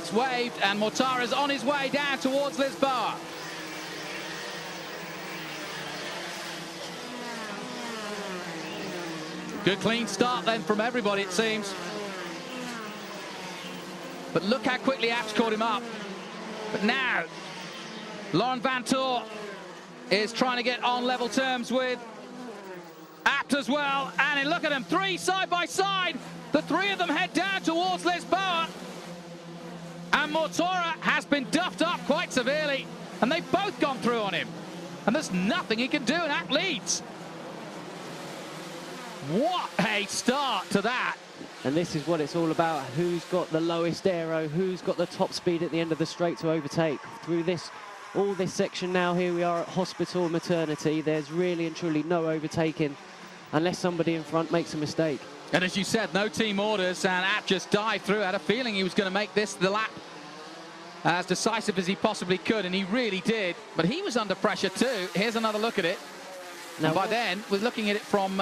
flags waved, and Mortara's on his way down towards Lisboa. Good clean start then from everybody, it seems. But look how quickly Apps caught him up. But now, Laurent Vantoor is trying to get on level terms with Apt as well. And look at them, three side by side. The three of them head down towards Lisboa. And Mortara has been duffed up quite severely. And they've both gone through on him. And there's nothing he can do, and Apt leads. What a start to that. And this is what it's all about. Who's got the lowest aero? Who's got the top speed at the end of the straight to overtake? Through this, all this section now, here we are at Hospital Maternity. There's really and truly no overtaking unless somebody in front makes a mistake. And as you said, no team orders, and Apt just dived through. I had a feeling he was going to make this the lap as decisive as he possibly could, and he really did. But he was under pressure too. Here's another look at it. Now, and by then, we're looking at it from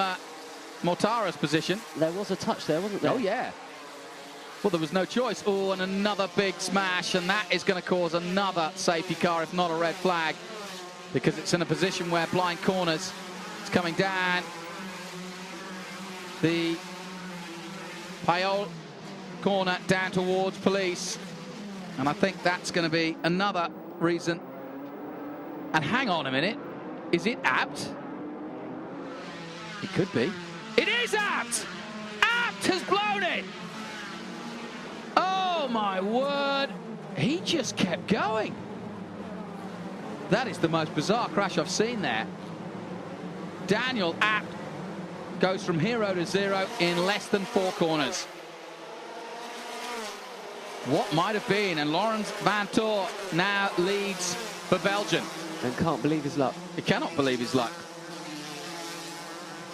Mortara's position. There was a touch there, wasn't there? Oh, yeah. Well, there was no choice. Oh, and another big smash, and that is going to cause another safety car, if not a red flag, because it's in a position where blind corners. It's coming down the Payol corner down towards Police, and I think that's going to be another reason. And hang on a minute, is it Apt? It could be. It is Apt! Apt has blown it! Oh my word, he just kept going. That is the most bizarre crash I've seen there. Daniel Apt goes from hero to zero in less than 4 corners. What might have been, and Laurent Vantoor now leads for Belgium. And can't believe his luck. He cannot believe his luck.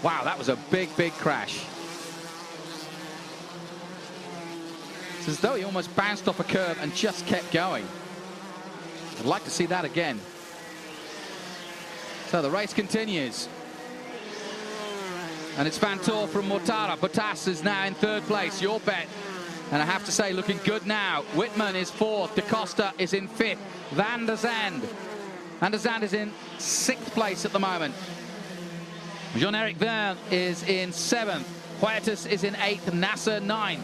Wow, that was a big, big crash. It's as though he almost bounced off a curb and just kept going. I'd like to see that again. So the race continues. And it's Vantoor from Mortara. Bottas is now in 3rd place. Your bet. And I have to say, looking good now. Whitman is 4th. Da Costa is in 5th. Van der Zand. Van der Zand is in 6th place at the moment. Jean-Eric Verne is in 7th. Huertas is in 8th. Nasser 9th.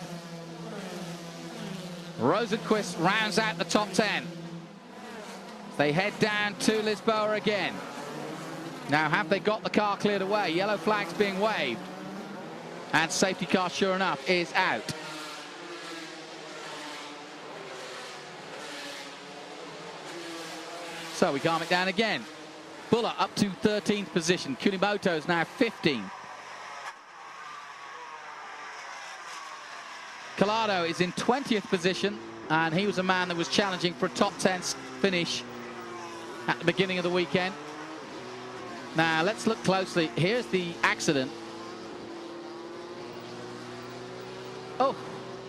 Rosenqvist rounds out the top 10. They head down to Lisboa again. Now, have they got the car cleared away? Yellow flags being waved. And safety car, sure enough, is out. So we calm it down again. Buller up to 13th position. Kunimoto is now 15th. Collado is in 20th position, and he was a man that was challenging for a top 10 finish at the beginning of the weekend. Now, let's look closely. Here's the accident. Oh,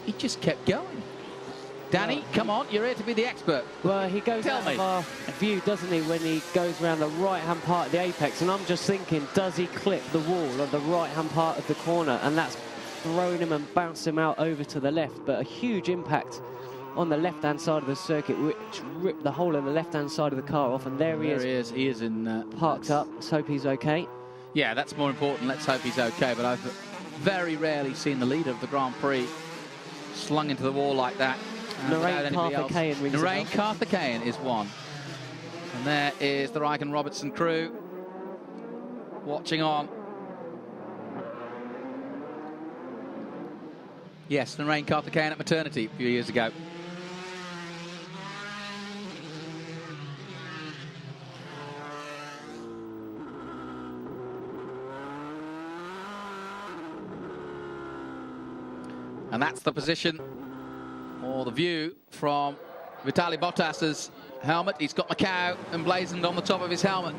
he just kept going. Danny, come on, you're here to be the expert. Well, he goes out of our view, doesn't he, when he goes around the right-hand part of the apex, and I'm just thinking, does he clip the wall of the right-hand part of the corner, and that's thrown him and bounced him out over to the left, but a huge impact on the left-hand side of the circuit, which ripped the whole of the left-hand side of the car off, and there he is. He is in... parked up. Let's hope he's okay. Yeah, that's more important. Let's hope he's okay, but I've very rarely seen the leader of the Grand Prix slung into the wall like that. Narain Karthikeyan is one. And there is the Riken Robertson crew watching on. Yes, Narain Karthikeyan at maternity a few years ago. And that's the position, or the view, from Vitaly Bottas's helmet. He's got Macau emblazoned on the top of his helmet.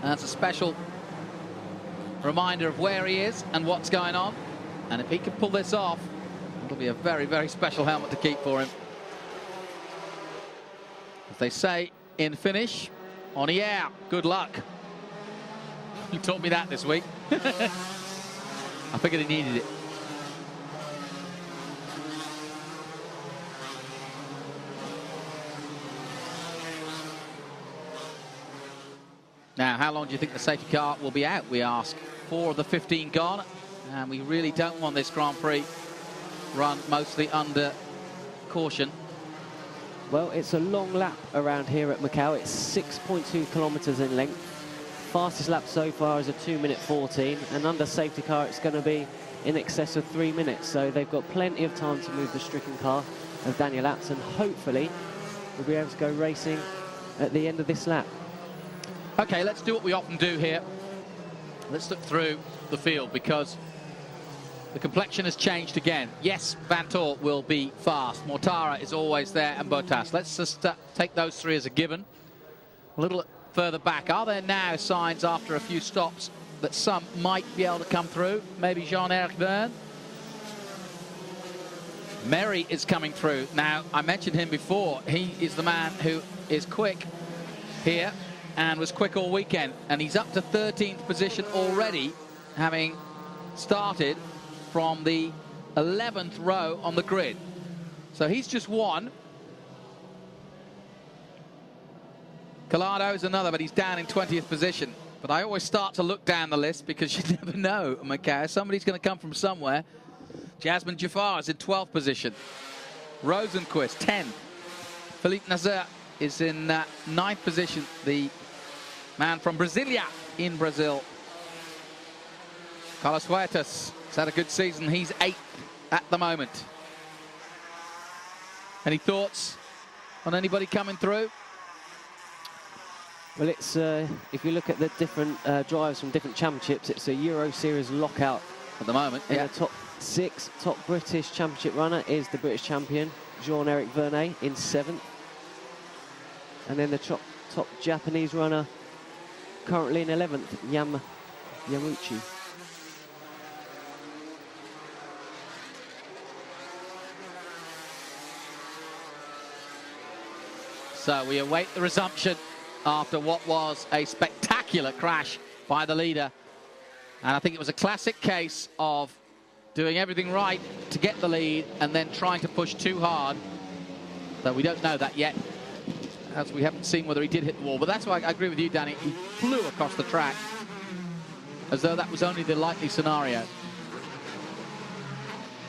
And that's a special reminder of where he is and what's going on. And if he can pull this off, it'll be a very, very special helmet to keep for him. As they say in Finnish, on air, good luck. You taught me that this week. I figured he needed it. Now, how long do you think the safety car will be out, we ask? 4 of the 15 gone, and we really don't want this Grand Prix run mostly under caution. Well, it's a long lap around here at Macau. It's 6.2 kilometres in length. Fastest lap so far is a 2:14, and under safety car it's going to be in excess of 3 minutes. So they've got plenty of time to move the stricken car of Daniel Apps, and hopefully we'll be able to go racing at the end of this lap. Okay, let's do what we often do here. Let's look through the field, because the complexion has changed again. Yes, Vantor will be fast. Mortara is always there, and Bottas. Let's just take those 3 as a given. A little further back, are there now signs after a few stops that some might be able to come through? Maybe Jean-Eric Verne? Merry is coming through. Now, I mentioned him before. He is the man who is quick here and was quick all weekend. And he's up to 13th position already, having started from the 11th row on the grid. So he's just one. Collado is another, but he's down in 20th position. But I always start to look down the list, because you never know, Macau. Somebody's going to come from somewhere. Jasmine Jafar is in 12th position. Rosenquist, 10th. Philippe Nasser is in 9th position. The man from Brasilia in Brazil. Carlos Huertas has had a good season. He's 8th at the moment. Any thoughts on anybody coming through? Well, it's if you look at the different drivers from different championships, it's a Euro Series lockout At the moment, in the top 6. Top British Championship runner is the British champion, Jean-Eric Verne, in 7th. And then the top Japanese runner, currently in 11th, Yamauchi. So we await the resumption after what was a spectacular crash by the leader. And I think it was a classic case of doing everything right to get the lead and then trying to push too hard. Though we don't know that yet, as we haven't seen whether he did hit the wall. But that's why I agree with you, Danny. He flew across the track as though that was only the likely scenario.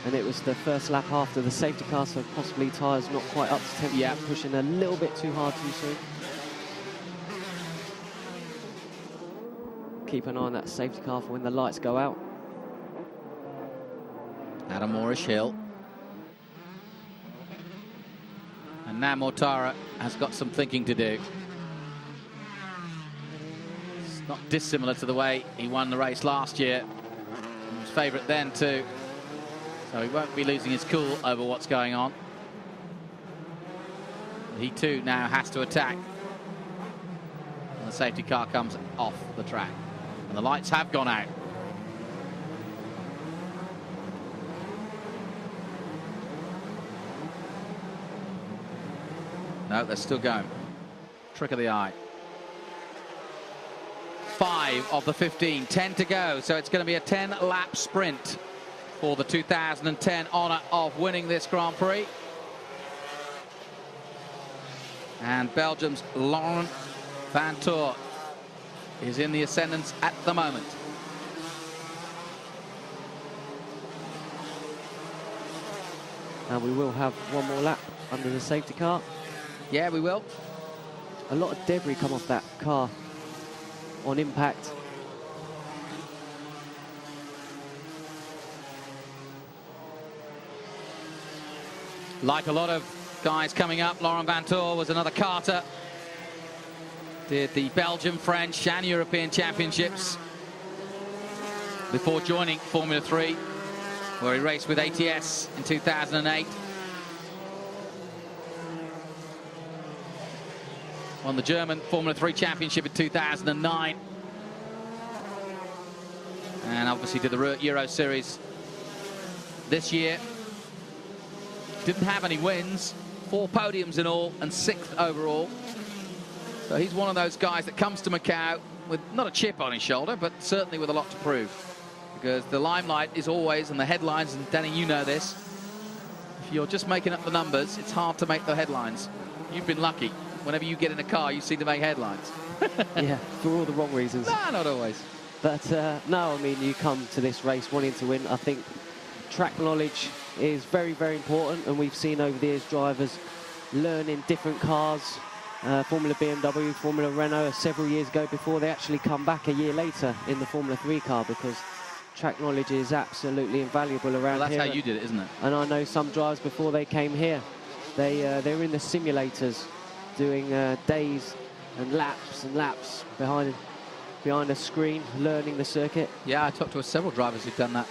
And it was the first lap after the safety car, so possibly tyres not quite up to 10%, yeah, pushing a little bit too hard too soon. Keep an eye on that safety car for when the lights go out. Adam Moorish Hill. And now Mortara has got some thinking to do. It's not dissimilar to the way he won the race last year. He was favourite then too. So he won't be losing his cool over what's going on. He too now has to attack. And the safety car comes off the track. And the lights have gone out. No, they're still going. Trick of the eye. 5 of the 15, 10 to go. So it's going to be a 10-lap sprint for the 2010 honour of winning this Grand Prix. And Belgium's Laurent Vantor is in the ascendance at the moment. And we will have one more lap under the safety car. Yeah, we will. A lot of debris come off that car on impact. Like a lot of guys coming up, Laurent Vantor was another karter. Did the Belgian, French and European Championships before joining Formula 3, where he raced with ATS in 2008. Won the German Formula 3 Championship in 2009. And obviously did the Euro Series this year. Didn't have any wins, 4 podiums in all and 6th overall. So he's one of those guys that comes to Macau with not a chip on his shoulder, but certainly with a lot to prove. Because the limelight is always, and the headlines, and Danny, you know this, if you're just making up the numbers, it's hard to make the headlines. You've been lucky. whenever you get in a car, you seem to make headlines. Yeah, for all the wrong reasons. No, not always. But no, I mean, you come to this race wanting to win. I think track knowledge is very, very important, and we've seen over the years drivers learning different cars, Formula BMW, Formula Renault, several years ago before they actually come back a year later in the Formula 3 car, because track knowledge is absolutely invaluable around here. Well, that's how you did it, isn't it? And I know some drivers before they came here, they were in the simulators doing days and laps behind a screen, learning the circuit. Yeah, I talked to several drivers who've done that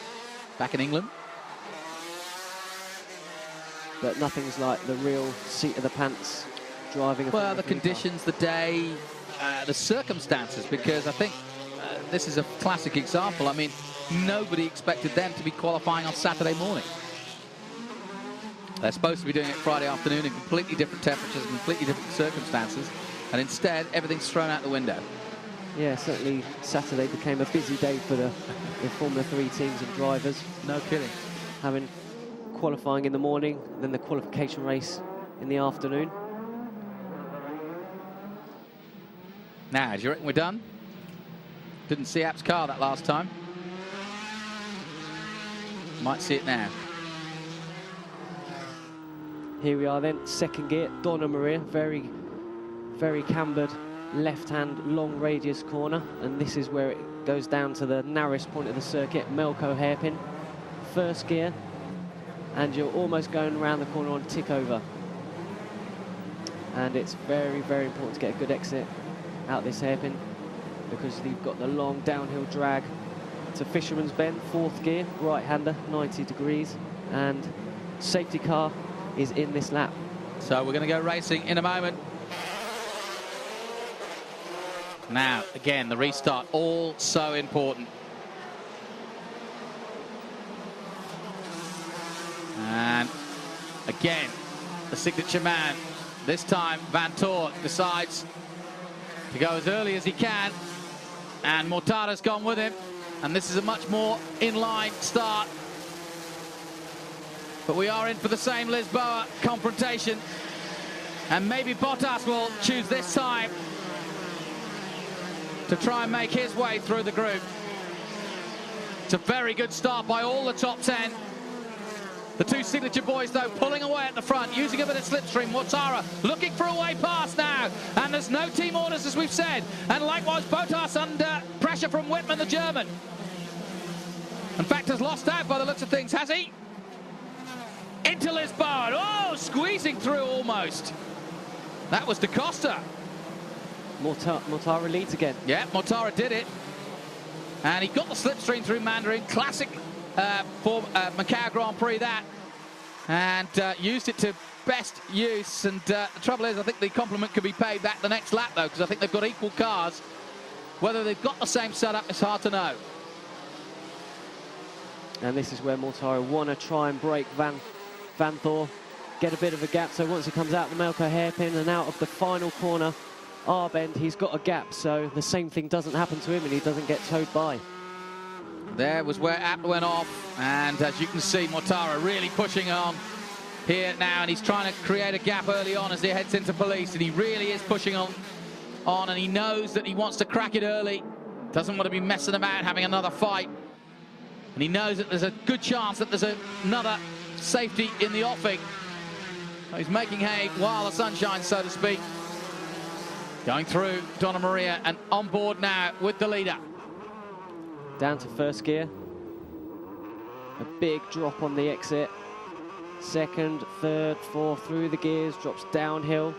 back in England. But nothing's like the real seat of the pants driving a Well, the Formula 3 conditions, the day, the circumstances, because I think this is a classic example. I mean, nobody expected them to be qualifying on Saturday morning. They're supposed to be doing it Friday afternoon in completely different temperatures, completely different circumstances, and instead everything's thrown out the window. Yeah, certainly Saturday became a busy day for the Formula 3 teams and drivers. No kidding. Having qualifying in the morning, then the qualification race in the afternoon. Now, do you reckon we're done? Didn't see App's car that last time. Might see it now. Here we are then, second gear, Donna Maria, very, very cambered left-hand long radius corner, and this is where it goes down to the narrowest point of the circuit, Macau hairpin. First gear, and you're almost going around the corner on tick over. And it's very, very important to get a good exit out this hairpin, because you've got the long downhill drag to Fisherman's Bend, fourth gear, right-hander, 90 degrees, and safety car is in this lap. So we're going to go racing in a moment. Now, again, the restart, all so important. And again, the signature man. This time, Vantor decides to go as early as he can, and Mortara's gone with him. And this is a much more in-line start. But we are in for the same Lisboa confrontation. And maybe Bottas will choose this time to try and make his way through the group. It's a very good start by all the top 10. The two signature boys, though, pulling away at the front, using a bit of slipstream. Mortara looking for a way past now. And there's no team orders, as we've said. And likewise, Bottas under pressure from Whitman, the German. In fact, has lost out by the looks of things, has he? Into Lisboa. Oh, squeezing through almost. That was Da Costa. Mortara leads again. Yeah, Mortara did it. And he got the slipstream through Mandarin. Classic for Macau Grand Prix, that. And used it to best use. And the trouble is, I think the compliment could be paid back the next lap, though, because I think they've got equal cars. Whether they've got the same setup, it's hard to know. And this is where Mortara want to try and break Vanthor, get a bit of a gap. So once he comes out the Macau hairpin and out of the final corner, R-bend, he's got a gap, so the same thing doesn't happen to him and he doesn't get towed by. There was where Abt went off, and as you can see, Mortara really pushing on here now, and he's trying to create a gap early on as he heads into police, and he really is pushing on, and he knows that he wants to crack it early, doesn't want to be messing about having another fight, and he knows that there's a good chance that there's another safety in the offing. So he's making hay while the sun shines, so to speak. Going through Donna Maria and on board now with the leader. Down to first gear. A big drop on the exit. Second, third, fourth, through the gears, drops downhill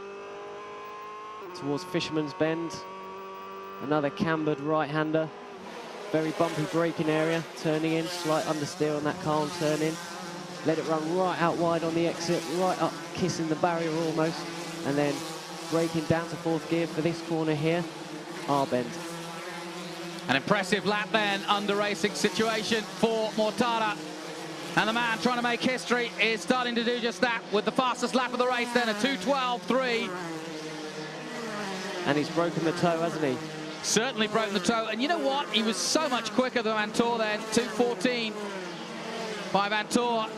towards Fisherman's Bend. Another cambered right-hander. Very bumpy braking area, turning in, slight understeer on that car and turn in. Let it run right out wide on the exit, right up, kissing the barrier almost, and then braking down to fourth gear for this corner here, R-bend. An impressive lap then, under racing situation for Mortara. And the man trying to make history is starting to do just that with the fastest lap of the race then, a 2:12.3. And he's broken the toe, hasn't he? Certainly broken the toe. And you know what? He was so much quicker than Vantor then, 2:14 by Vantor.